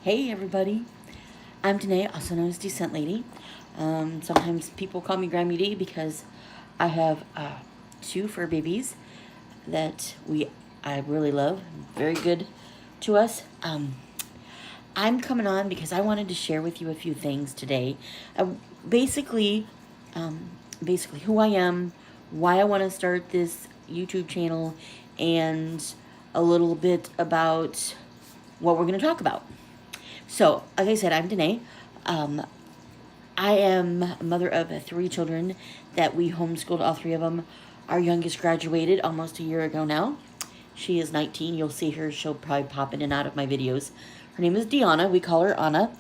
Hey everybody, I'm Danae, also known as Decent Lady. Sometimes people call me Grammy D because I have two fur babies that I really love, very good to us. I'm coming on because I wanted to share with you a few things today. Basically, basically who I am, why I want to start this YouTube channel, and a little bit about what we're going to talk about. So, like I said, I'm Danae. I am a mother of 3 children that we homeschooled, all 3 of them. Our youngest graduated almost a year ago now. She is 19. You'll see her. She'll probably pop in and out of my videos. Her name is Deanna. We call her Anna.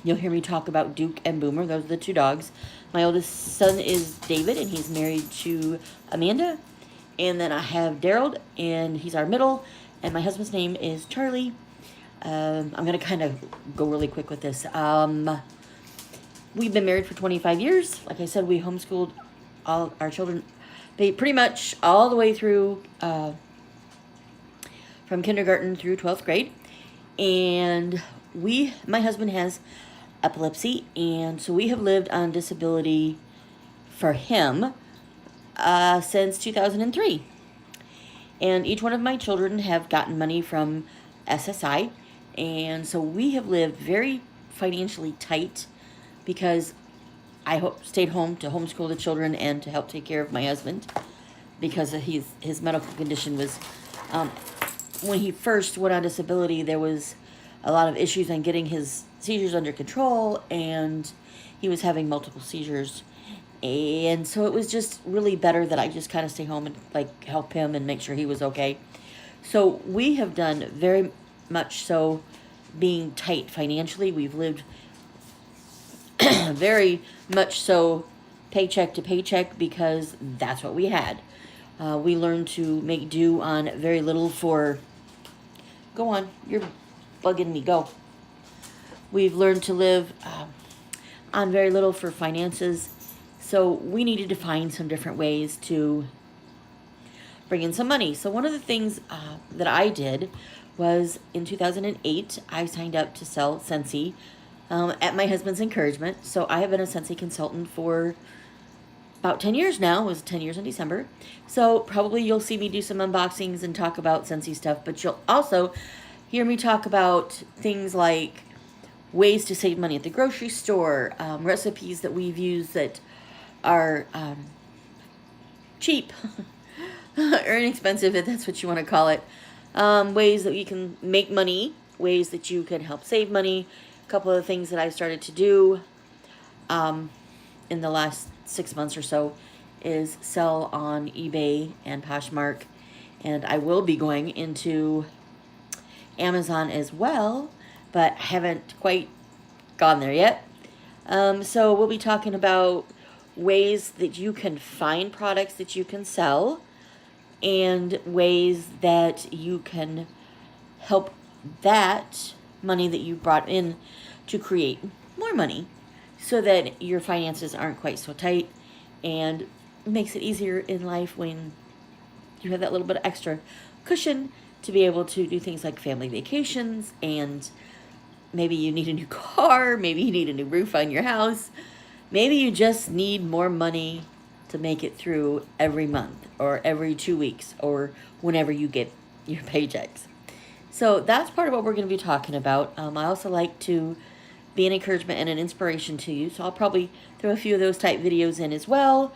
You'll hear me talk about Duke and Boomer. Those are the 2 dogs. My oldest son is David, and he's married to Amanda. And then I have Daryl, and he's our middle. And my husband's name is Charlie. I'm going to kind of go really quick with this. We've been married for 25 years. Like I said, we homeschooled all our children pretty much all the way through, from kindergarten through 12th grade. And my husband has epilepsy, and so we have lived on disability for him since 2003. And each one of my children have gotten money from SSI. And so we have lived very financially tight because I stayed home to homeschool the children and to help take care of my husband because of his medical condition was, when he first went on disability, there was a lot of issues on getting his seizures under control, and he was having multiple seizures. And so it was just really better that I just kind of stay home and help him and make sure he was okay. So we have done very much so being tight financially. We've lived very much so paycheck to paycheck because that's what we had. We learned to make do on very little for... Go on, you're bugging me, go. We've learned to live on very little for finances. So we needed to find some different ways to bring in some money. So one of the things that I did was in 2008, I signed up to sell Scentsy at my husband's encouragement. So I have been a Scentsy consultant for about 10 years now. It was 10 years in December. So probably you'll see me do some unboxings and talk about Scentsy stuff, but you'll also hear me talk about things like ways to save money at the grocery store, recipes that we've used that are cheap or inexpensive, if that's what you want to call it. Ways that you can make money, ways that you can help save money. A couple of things that I started to do in the last 6 months or so is sell on eBay and Poshmark, and I will be going into Amazon as well, but I haven't quite gone there yet. So we'll be talking about ways that you can find products that you can sell and ways that you can help that money that you brought in to create more money so that your finances aren't quite so tight, and it makes it easier in life when you have that little bit of extra cushion to be able to do things like family vacations, and maybe you need a new car, maybe you need a new roof on your house, maybe you just need more money to make it through every month or every 2 weeks or whenever you get your paychecks. So that's part of what we're going to be talking about. I also like to be an encouragement and an inspiration to you, so I'll probably throw a few of those type videos in as well.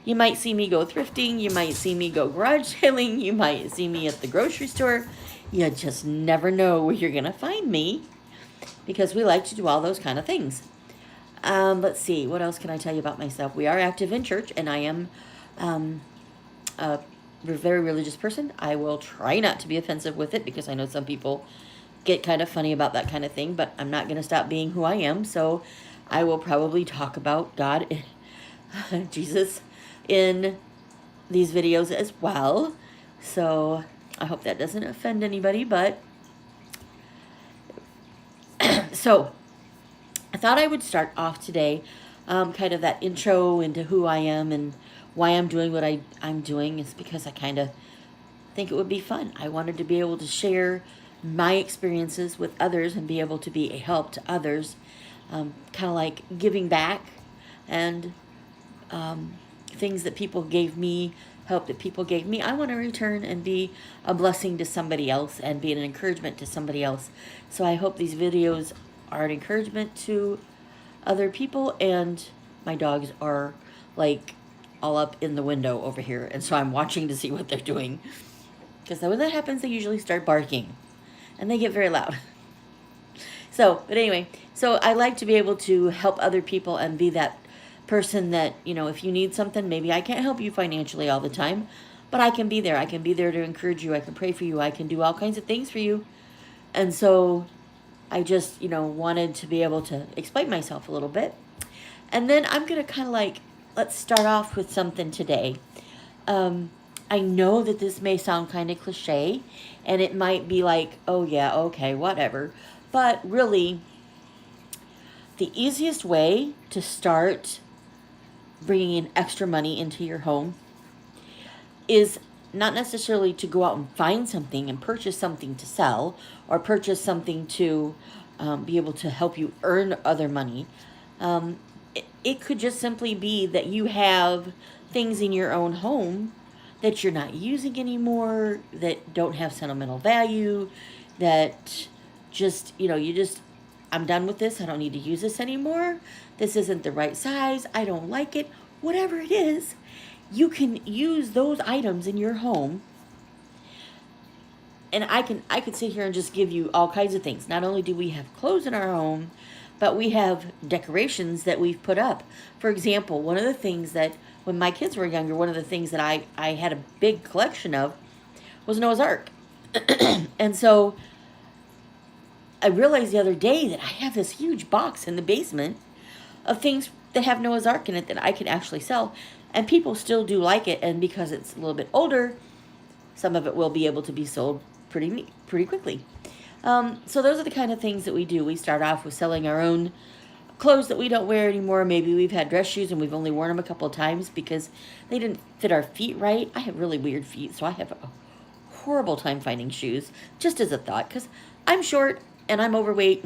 You might see me go thrifting, you might see me go garage sailing, you might see me at the grocery store. You just never know where you're going to find me because we like to do all those kind of things. Let's see, what else can I tell you about myself? We are active in church, and I am a very religious person. I will try not to be offensive with it because I know some people get kind of funny about that kind of thing, but I'm not going to stop being who I am, so I will probably talk about God, Jesus, in these videos as well. So I hope that doesn't offend anybody, but so I thought I would start off today kind of that intro into who I am and why I'm doing what I'm doing. Is because I kind of think it would be fun. I wanted to be able to share my experiences with others and be able to be a help to others, kind of like giving back, and things that people gave me, help that people gave me, I want to return and be a blessing to somebody else and be an encouragement to somebody else. So I hope these videos are an encouragement to other people. And my dogs are like all up in the window over here, and so I'm watching to see what they're doing, because when that happens they usually start barking and they get very loud. So, but anyway, so I like to be able to help other people and be that person that, you know, if you need something, maybe I can't help you financially all the time, but I can be there. I can be there to encourage you. I can pray for you. I can do all kinds of things for you. And so I just, you know, wanted to be able to explain myself a little bit. And then I'm going to kind of like, let's start off with something today. I know that this may sound kind of cliche, and it might be like, oh yeah, okay, whatever. But really, the easiest way to start bringing in extra money into your home is not necessarily to go out and find something and purchase something to sell, or purchase something to be able to help you earn other money. It could just simply be that you have things in your own home that you're not using anymore, that don't have sentimental value, that just, you know, I'm done with this. I don't need to use this anymore. This isn't the right size. I don't like it. Whatever it is, you can use those items in your home. And I could sit here and just give you all kinds of things. Not only do we have clothes in our home, but we have decorations that we've put up. For example, one of the things that when my kids were younger, one of the things that I had a big collection of was Noah's Ark. And so I realized the other day that I have this huge box in the basement of things that have Noah's Ark in it that I can actually sell. And people still do like it. And because it's a little bit older, some of it will be able to be sold pretty quickly. So those are the kind of things that we do. We start off with selling our own clothes that we don't wear anymore. Maybe we've had dress shoes and we've only worn them a couple of times because they didn't fit our feet right. I have really weird feet, so I have a horrible time finding shoes, just as a thought, because I'm short and I'm overweight,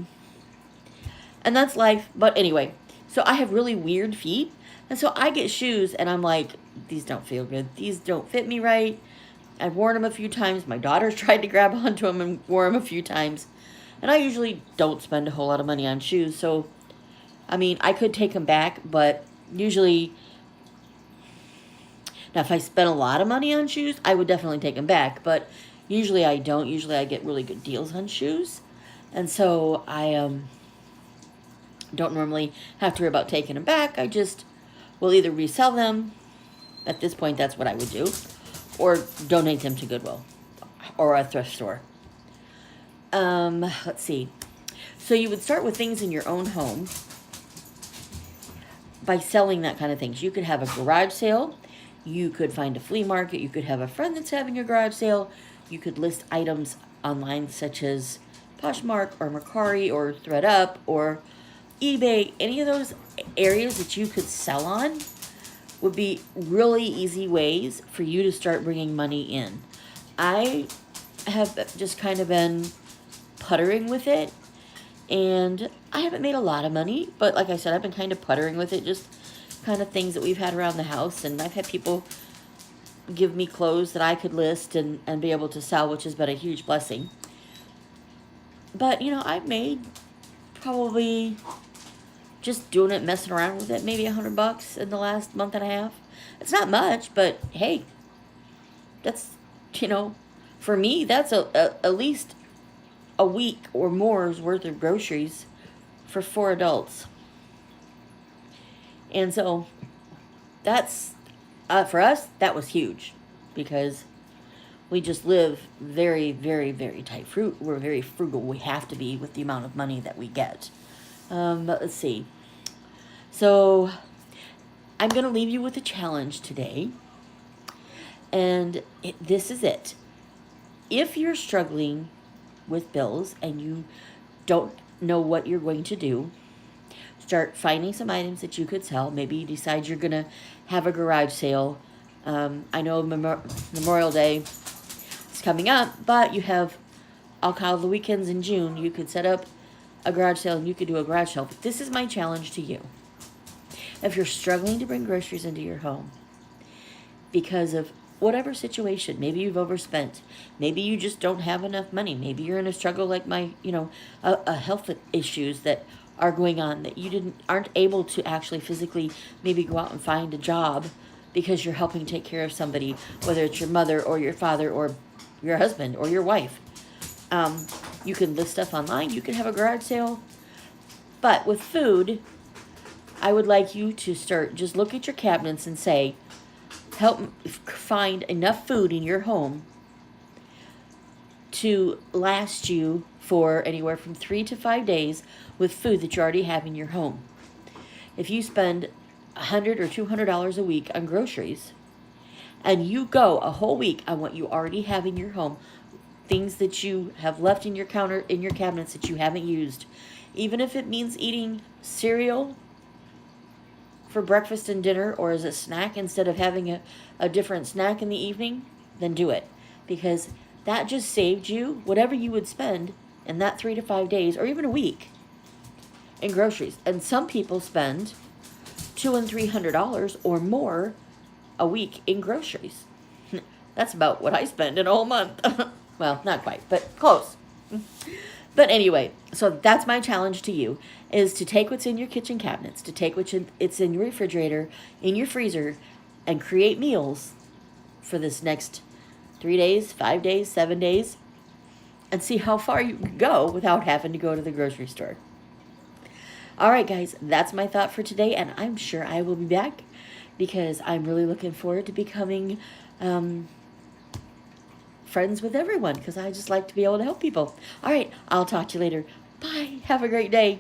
and that's life. But anyway, so I have really weird feet, and so I get shoes and I'm like, these don't feel good. These don't fit me right. I've worn them a few times. My daughter's tried to grab onto them and wore them a few times. And I usually don't spend a whole lot of money on shoes. So, I mean, I could take them back, but usually, now if I spent a lot of money on shoes, I would definitely take them back. But usually I don't. Usually I get really good deals on shoes. And so I don't normally have to worry about taking them back. I just will either resell them. At this point, that's what I would do. Or donate them to Goodwill or a thrift store. Let's see. So you would start with things in your own home by selling that kind of things. You could have a garage sale. You could find a flea market. You could have a friend that's having a garage sale. You could list items online such as Poshmark or Mercari or ThreadUp or eBay. Any of those areas that you could sell on would be really easy ways for you to start bringing money in. I have just kind of been puttering with it, and I haven't made a lot of money, but like I said, I've been kind of puttering with it, just kind of things that we've had around the house, and I've had people give me clothes that I could list and be able to sell, which has been a huge blessing. But, you know, I've made probably, just doing it, messing around with it, maybe $100 in the last month and a half. It's not much, but hey, that's, you know, for me, that's at least a week or more's worth of groceries for 4 adults. And so that's, for us, that was huge, because we just live very, very, very tight. We're very frugal. We have to be with the amount of money that we get. But let's see. So I'm going to leave you with a challenge today. And this is it. If you're struggling with bills and you don't know what you're going to do, start finding some items that you could sell. Maybe you decide you're going to have a garage sale. I know Memorial Day is coming up, but you have I'll call the weekends in June. You could set up a garage sale and you could do a garage sale. But this is my challenge to you. If you're struggling to bring groceries into your home because of whatever situation, maybe you've overspent, maybe you just don't have enough money, maybe you're in a struggle like my, a health issues that are going on that you aren't able to actually physically maybe go out and find a job because you're helping take care of somebody, whether it's your mother or your father or your husband or your wife. You can list stuff online. You can have a garage sale. But with food, I would like you to just look at your cabinets and say, help find enough food in your home to last you for anywhere from 3 to 5 days with food that you already have in your home. If you spend $100 or $200 a week on groceries, and you go a whole week on what you already have in your home, things that you have left in your cabinets that you haven't used, even if it means eating cereal for breakfast and dinner or as a snack instead of having a different snack in the evening, then do it. Because that just saved you whatever you would spend in that 3 to 5 days or even a week in groceries. And some people spend $200 and $300 or more a week in groceries. That's about what I spend in a whole month. Well, not quite, but close. But anyway, so that's my challenge to you, is to take what's in your kitchen cabinets, to take what's in your refrigerator, in your freezer, and create meals for this next 3 days, 5 days, 7 days, and see how far you can go without having to go to the grocery store. All right, guys, that's my thought for today, and I'm sure I will be back because I'm really looking forward to becoming friends with everyone because I just like to be able to help people. All right, I'll talk to you later. Bye. Have a great day.